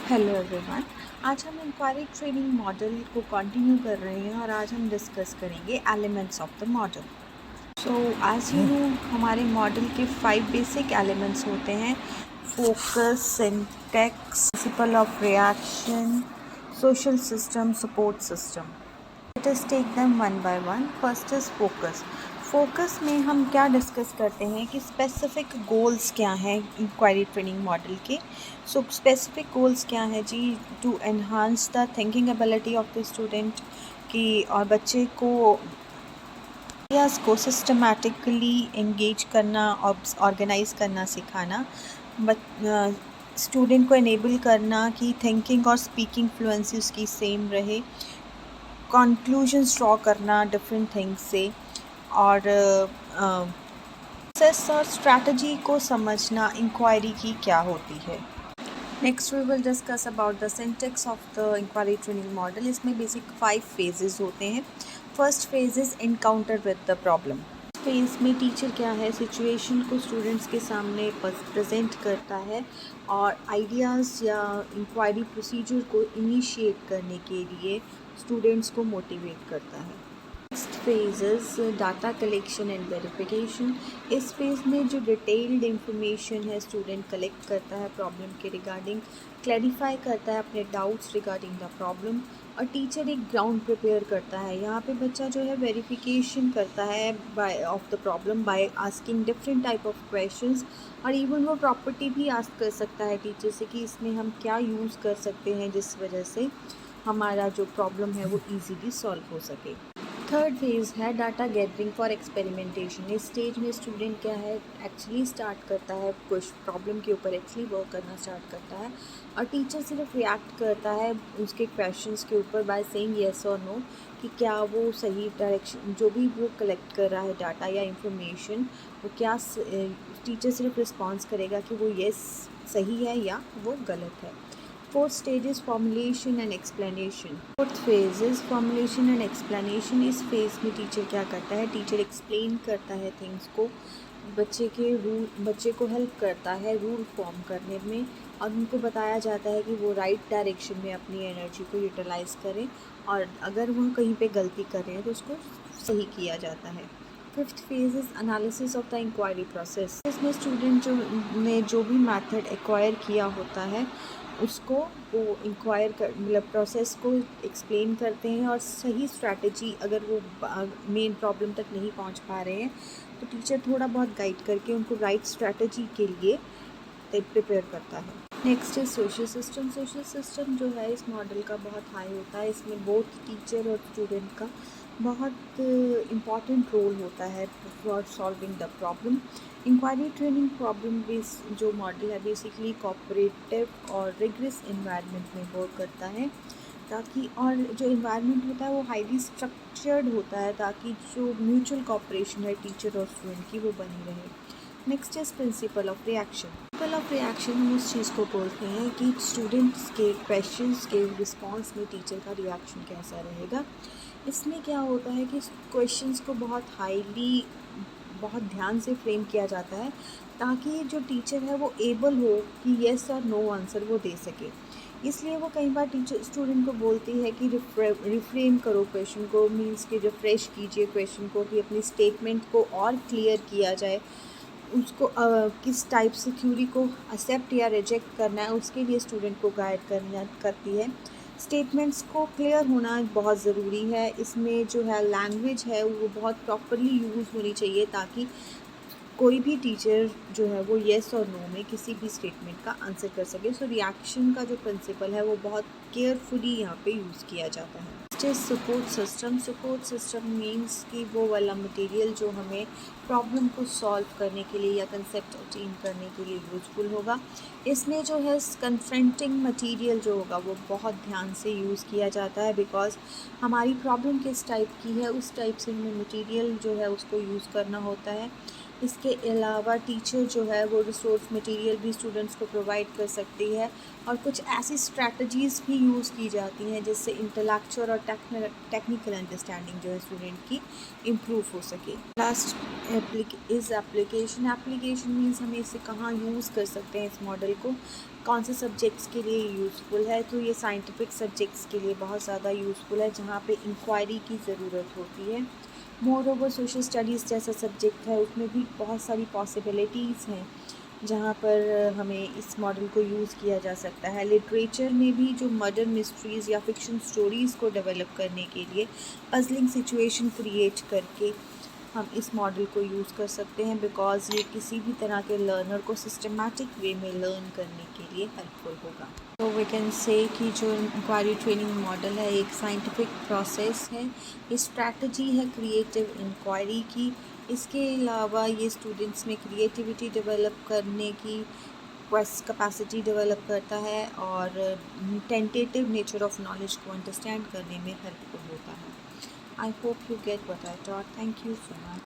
Hello everyone. आज हम inquiry training model को कंटिन्यू कर रहे हैं और आज हम डिस्कस करेंगे elements of the model. So as you know, हमारे मॉडल के 5 बेसिक एलिमेंट्स होते हैं: focus, syntax, principle of reaction, social system, support system. Let us take them one by one. First is focus. Focus में हम क्या discuss करते हैं कि स्पेसिफिक गोल्स क्या हैं इंक्वायरी ट्रेनिंग मॉडल के। सो स्पेसिफिक गोल्स क्या है जी? To enhance the thinking ability of the student की, और बच्चे को आइडियाज़ को सिस्टमैटिकली एंगेज करना और ऑर्गेनाइज करना सिखाना, स्टूडेंट को इनेबल करना कि थिंकिंग और स्पीकिंग फ्लुएंसी उसकी सेम रहे, कंक्लूजन्स ड्रॉ करना डिफरेंट थिंग्स से, और प्रोसेस और स्ट्रैटेजी को समझना इंक्वायरी की क्या होती है। Next we will discuss about the syntax of the inquiry training model. इसमें बेसिक 5 फेजेस होते हैं। First phase is encounter with the problem. Phase में टीचर क्या है, सिचुएशन को स्टूडेंट्स के सामने प्रेजेंट करता है और आइडियाज़ या इंक्वायरी प्रोसीजर को इनिशिएट करने के लिए स्टूडेंट्स को मोटिवेट करता है। Next phase is data collection and verification. इस फेज़ में जो डिटेल्ड इंफॉर्मेशन है स्टूडेंट कलेक्ट करता है प्रॉब्लम के रिगार्डिंग, क्लैरिफाई करता है अपने डाउट्स रिगार्डिंग द प्रॉब्लम, और टीचर एक ग्राउंड प्रिपेयर करता है। यहाँ पे बच्चा जो है वेरिफिकेशन करता है by of the problem by asking different type of questions, और इवन वो प्रॉपर्टी भी आस्क कर सकता है टीचर से कि इसमें हम क्या यूज़ कर सकते हैं जिस वजह से हमारा जो प्रॉब्लम है वो ईजीली सॉल्व हो सके। थर्ड फेज़ है डाटा गैदरिंग फॉर एक्सपेरिमेंटेशन। इस स्टेज में स्टूडेंट क्या है, एक्चुअली स्टार्ट करता है कुछ प्रॉब्लम के ऊपर एक्चुअली वर्क करना स्टार्ट करता है, और टीचर सिर्फ रिएक्ट करता है उसके क्वेश्चंस के ऊपर बाय सेइंग येस और नो, कि क्या वो सही डायरेक्शन जो भी वो कलेक्ट कर रहा है डाटा या इंफॉर्मेशन, वो क्या टीचर सिर्फ रिस्पॉन्स करेगा कि वो येस सही है या वो गलत है। Fourth stage is formulation and explanation. Fourth phase is formulation and explanation. इस phase में टीचर क्या करता है, टीचर एक्सप्लेन करता है थिंग्स को, बच्चे को हेल्प करता है रूल फॉर्म करने में, और उनको बताया जाता है कि वो राइट डायरेक्शन में अपनी एनर्जी को यूटिलाइज़ करें, और अगर वो कहीं पे गलती कर रहे हैं तो उसको सही किया जाता है। Fifth phase is analysis of the inquiry process. इसमें स्टूडेंट ने जो भी मेथड एक्वायर किया होता है उसको वो इंक्वायर कर मतलब प्रोसेस को एक्सप्लेन करते हैं, और सही स्ट्रैटेजी अगर वो मेन प्रॉब्लम तक नहीं पहुंच पा रहे हैं तो टीचर थोड़ा बहुत गाइड करके उनको राइट स्ट्रैटेजी के लिए प्रिपेयर करता है। Next is social system. Social system जो है इस मॉडल का बहुत हाई होता है। इसमें बोथ टीचर और स्टूडेंट का बहुत इम्पॉर्टेंट रोल होता है for solving the problem. Inquiry training problem base जो मॉडल है बेसिकली कोऑपरेटिव और रिगरस इन्वायरमेंट में वर्क करता है, ताकि और जो इन्वायरमेंट होता है वो हाईली स्ट्रक्चर्ड होता है ताकि जो म्यूचुअल कोऑपरेशन है टीचर और स्टूडेंट की वो बनी रहे। Next is principal of reaction. Principal of reaction हम उस चीज़ को बोलते हैं कि स्टूडेंट्स के क्वेश्चंस के रिस्पांस में टीचर का रिएक्शन कैसा रहेगा। इसमें क्या होता है कि क्वेश्चंस को बहुत ध्यान से फ्रेम किया जाता है ताकि जो टीचर है वो एबल हो कि येस और नो आंसर वो दे सके। इसलिए वो कई बार टीचर स्टूडेंट को बोलती है कि रिफ्रेम करो क्वेश्चन को, मीन्स कि रिफ्रेश कीजिए क्वेश्चन को, कि अपनी स्टेटमेंट को और क्लियर किया जाए, उसको किस टाइप से थ्योरी को एक्सेप्ट या रिजेक्ट करना है उसके लिए स्टूडेंट को गाइड करती है। स्टेटमेंट्स को क्लियर होना बहुत ज़रूरी है। इसमें जो है लैंग्वेज है वो बहुत प्रॉपरली यूज़ होनी चाहिए ताकि कोई भी टीचर जो है वो येस और नो में किसी भी स्टेटमेंट का आंसर कर सके। सो रिएक्शन का जो प्रिंसिपल है वो बहुत केयरफुली यहाँ पे यूज़ किया जाता है। Support system. Support system means कि वो वाला मटेरियल जो हमें प्रॉब्लम को सॉल्व करने के लिए या कंसेप्ट अटेन करने के लिए यूज़फुल होगा। इसमें जो है कन्फ्रंटिंग मटेरियल जो होगा वो बहुत ध्यान से यूज़ किया जाता है, बिकॉज हमारी प्रॉब्लम किस टाइप की है उस टाइप से हमें मटेरियल जो है उसको यूज़ करना होता है। इसके अलावा टीचर जो है वो रिसोर्स मटेरियल भी स्टूडेंट्स को प्रोवाइड कर सकती है और कुछ ऐसी स्ट्रैटेजीज़ भी यूज़ की जाती हैं जिससे इंटेलेक्चुअल और टेक्निकल अंडरस्टैंडिंग जो है स्टूडेंट की इम्प्रूव हो सके। लास्ट एप्लीकेशन मीन्स हमें इसे कहाँ यूज़ कर सकते हैं, इस मॉडल को कौन से सब्जेक्ट्स के लिए यूज़फुल है। तो ये साइंटिफिक सब्जेक्ट्स के लिए बहुत ज़्यादा यूज़फुल है जहाँ पे इंक्वायरी की ज़रूरत होती है। मोर ओवर सोशल स्टडीज़ जैसा सब्जेक्ट है उसमें भी बहुत सारी पॉसिबिलिटीज़ हैं जहाँ पर हमें इस मॉडल को यूज़ किया जा सकता है। लिटरेचर में भी जो मर्डर मिस्ट्रीज़ या फिक्शन स्टोरीज़ को डेवलप करने के लिए पजलिंग सिचुएशन क्रिएट करके हम इस मॉडल को यूज़ कर सकते हैं, बिकॉज़ ये किसी भी तरह के लर्नर को सिस्टमैटिक वे में लर्न करने के लिए हेल्पफुल होगा। तो वी कैन से कि जो इंक्वायरी ट्रेनिंग मॉडल है एक साइंटिफिक प्रोसेस है, ये स्ट्रैटेजी है क्रिएटिव इंक्वायरी की। इसके अलावा ये स्टूडेंट्स में क्रिएटिविटी डेवलप करने की कैपेसिटी डेवलप करता है और टेंटेटिव नेचर ऑफ नॉलेज को अंडरस्टैंड करने में हेल्पफुल होता है। I hope you get what I taught. Thank you so much.